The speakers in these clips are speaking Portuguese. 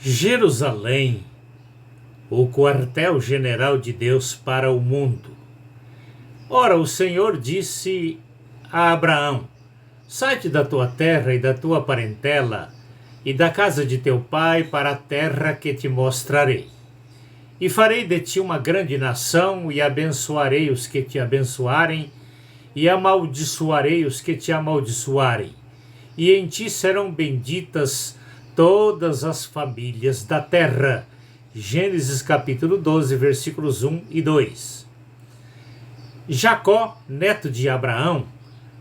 Jerusalém, o quartel-general de Deus para o mundo. Ora, o Senhor disse a Abraão: sai-te da tua terra e da tua parentela e da casa de teu pai para a terra que te mostrarei. E farei de ti uma grande nação, e abençoarei os que te abençoarem, e amaldiçoarei os que te amaldiçoarem. E em ti serão benditas todas as famílias da terra. Gênesis capítulo 12, versículos 1 e 2. Jacó, neto de Abraão,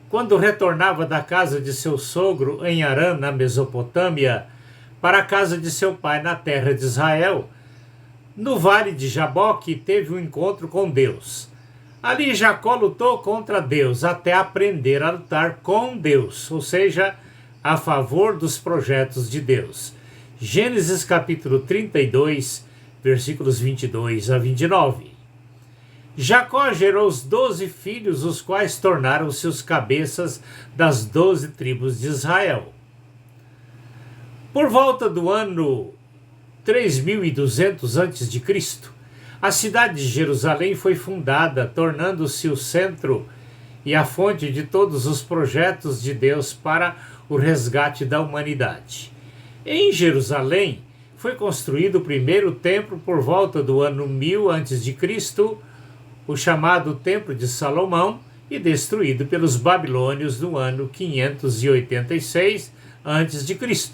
quando retornava da casa de seu sogro em Harã, na Mesopotâmia, para a casa de seu pai na terra de Israel, no vale de Jaboque, teve um encontro com Deus. Ali Jacó lutou contra Deus até aprender a lutar com Deus, ou seja, a favor dos projetos de Deus. Gênesis capítulo 32, versículos 22 a 29. Jacó gerou os 12 filhos, os quais tornaram-se os cabeças das 12 tribos de Israel. Por volta do ano 3200 a.C., a cidade de Jerusalém foi fundada, tornando-se o centro e a fonte de todos os projetos de Deus para o resgate da humanidade. Em Jerusalém foi construído o primeiro templo por volta do ano 1000 a.C., o chamado Templo de Salomão, e destruído pelos babilônios no ano 586 a.C.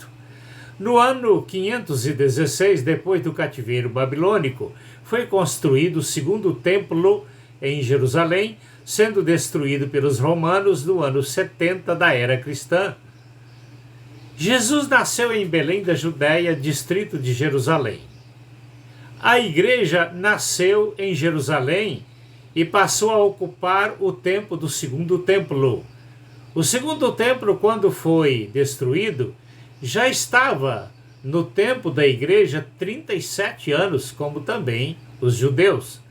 No ano 516, depois do cativeiro babilônico, foi construído o segundo templo em Jerusalém, sendo destruído pelos romanos no ano 70 da era cristã. Jesus nasceu em Belém da Judéia, distrito de Jerusalém. A igreja nasceu em Jerusalém e passou a ocupar o tempo do segundo templo. O segundo templo, quando foi destruído, já estava no tempo da igreja 37 anos, como também os judeus.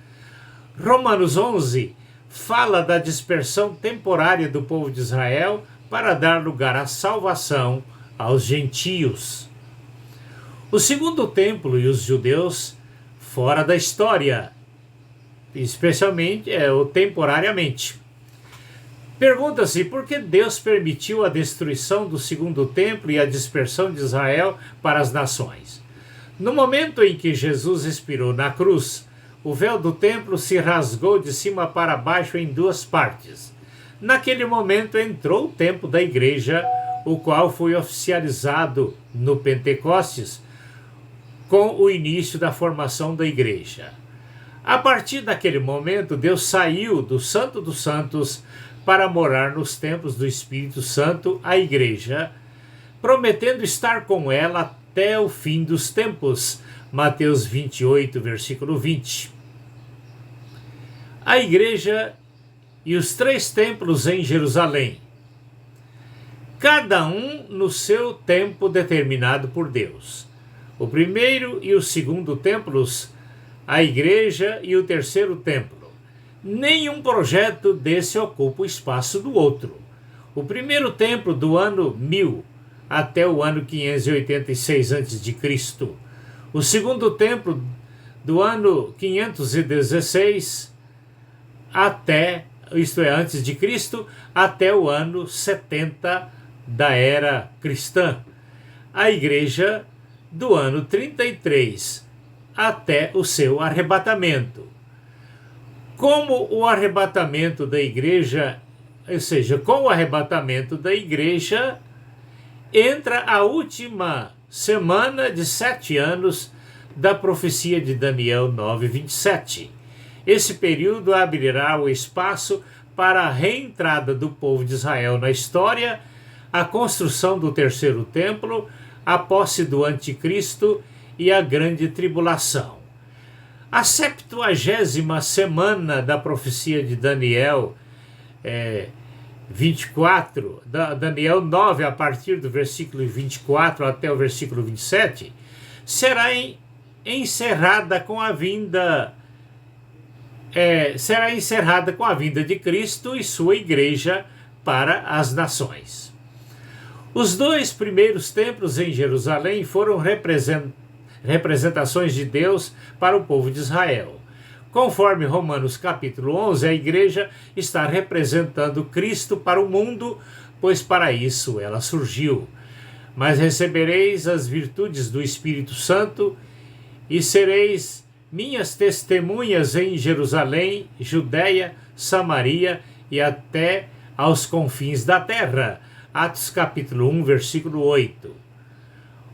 Romanos 11 fala da dispersão temporária do povo de Israel para dar lugar à salvação aos gentios. O segundo templo e os judeus fora da história, especialmente temporariamente. Pergunta-se por que Deus permitiu a destruição do segundo templo e a dispersão de Israel para as nações. No momento em que Jesus expirou na cruz, o véu do templo se rasgou de cima para baixo em duas partes. Naquele momento entrou o tempo da igreja, o qual foi oficializado no Pentecostes com o início da formação da igreja. A partir daquele momento, Deus saiu do Santo dos Santos para morar nos templos do Espírito Santo, a igreja, prometendo estar com ela até o fim dos tempos. Mateus 28, versículo 20. A igreja e os 3 templos em Jerusalém, cada um no seu tempo determinado por Deus. O primeiro e o segundo templos, a igreja e o terceiro templo. Nenhum projeto desse ocupa o espaço do outro. O primeiro templo do ano 1000 até o ano 586 a.C. O segundo templo do ano 516 antes de Cristo, até o ano 70 da era cristã. A igreja do ano 33 até o seu arrebatamento. Como o arrebatamento da igreja, ou seja, com o arrebatamento da igreja, entra a última semana de 7 anos da profecia de Daniel 9:27. Esse período abrirá o espaço para a reentrada do povo de Israel na história, a construção do terceiro templo, a posse do anticristo e a grande tribulação. A 70ª semana da profecia de Daniel 24, Daniel 9, a partir do versículo 24 até o versículo 27, será encerrada com a vinda de Cristo e sua igreja para as nações. Os 2 primeiros templos em Jerusalém foram representações de Deus para o povo de Israel. Conforme Romanos capítulo 11, a igreja está representando Cristo para o mundo, pois para isso ela surgiu. Mas recebereis as virtudes do Espírito Santo e sereis minhas testemunhas em Jerusalém, Judeia, Samaria e até aos confins da terra. Atos capítulo 1, versículo 8.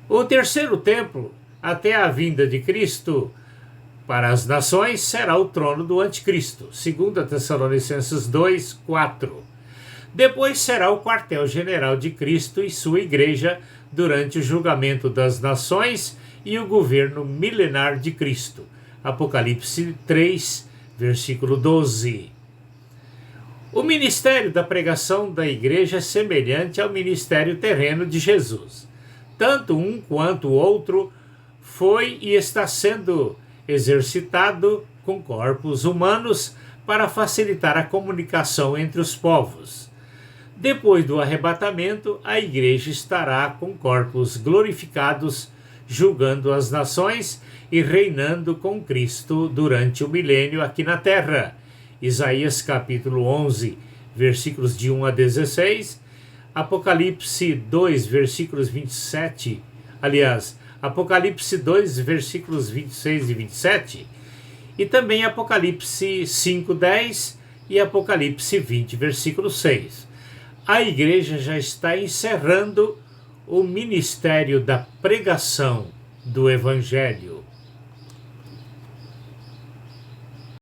O terceiro templo, até a vinda de Cristo para as nações, será o trono do anticristo. 2 Tessalonicenses 2, 4. Depois será o quartel-general de Cristo e sua igreja durante o julgamento das nações e o governo milenar de Cristo. Apocalipse 3, versículo 12. O ministério da pregação da igreja é semelhante ao ministério terreno de Jesus. Tanto um quanto o outro foi e está sendo exercitado com corpos humanos para facilitar a comunicação entre os povos. Depois do arrebatamento, a igreja estará com corpos glorificados, julgando as nações e reinando com Cristo durante o milênio aqui na terra. Isaías capítulo 11, versículos de 1 a 16, Apocalipse 2, versículos 27, Apocalipse 2, versículos 26 e 27, e também Apocalipse 5, 10 e Apocalipse 20, versículo 6. A igreja já está encerrando o ministério da pregação do Evangelho.